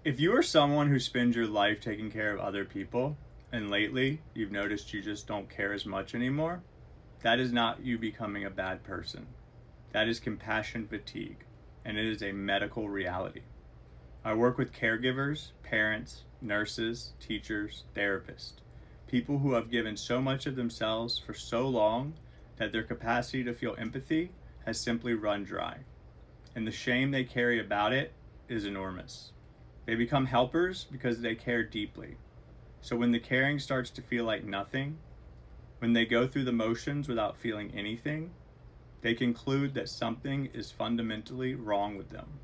If you are someone who spends your life taking care of other people, and lately you've noticed you just don't care as much anymore, that is not you becoming a bad person. That is compassion fatigue, and it is a medical reality. I work with caregivers, parents, nurses, teachers, therapists, people who have given so much of themselves for so long that their capacity to feel empathy has simply run dry, and the shame they carry about it is enormous. They become helpers because they care deeply. So when the caring starts to feel like nothing, when they go through the motions without feeling anything, they conclude that something is fundamentally wrong with them.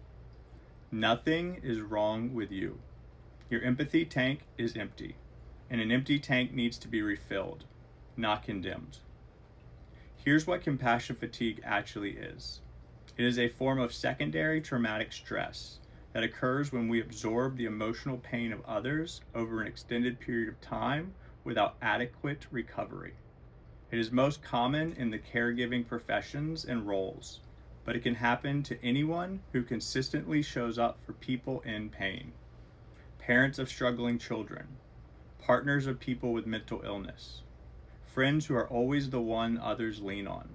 Nothing is wrong with you. Your empathy tank is empty, and an empty tank needs to be refilled, not condemned. Here's what compassion fatigue actually is. It is a form of secondary traumatic stress that occurs when we absorb the emotional pain of others over an extended period of time without adequate recovery. It is most common in the caregiving professions and roles, but it can happen to anyone who consistently shows up for people in pain. Parents of struggling children, partners of people with mental illness, friends who are always the one others lean on.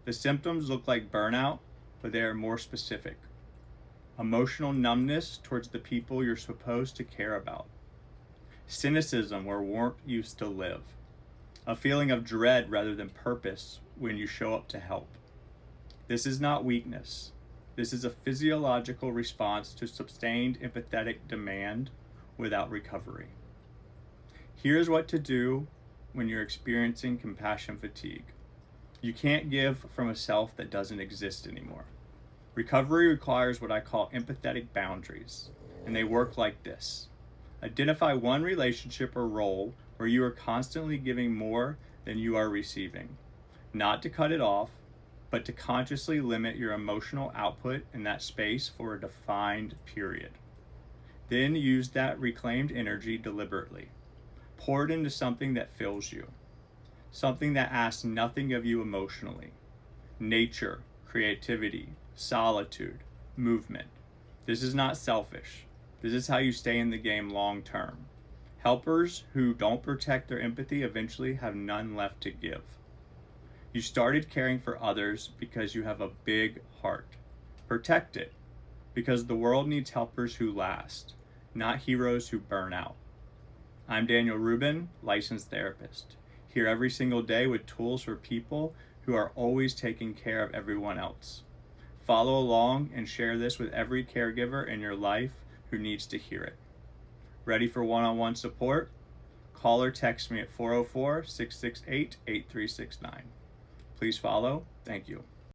The symptoms look like burnout, but they are more specific. Emotional numbness towards the people you're supposed to care about. Cynicism where warmth used to live. A feeling of dread rather than purpose when you show up to help. This is not weakness. This is a physiological response to sustained empathetic demand without recovery. Here's what to do when you're experiencing compassion fatigue. You can't give from a self that doesn't exist anymore. Recovery requires what I call empathetic boundaries, and they work like this. Identify one relationship or role where you are constantly giving more than you are receiving. Not to cut it off, but to consciously limit your emotional output in that space for a defined period. Then use that reclaimed energy deliberately. Pour it into something that fills you. Something that asks nothing of you emotionally. Nature, creativity, solitude, movement. This is not selfish. This is how you stay in the game long term. Helpers who don't protect their empathy eventually have none left to give. You started caring for others because you have a big heart. Protect it, because the world needs helpers who last, not heroes who burn out. I'm Daniel Rubin, licensed therapist, here every single day with tools for people who are always taking care of everyone else. Follow along and share this with every caregiver in your life who needs to hear it. Ready for one-on-one support? Call or text me at 404-668-8369. Please follow. Thank you.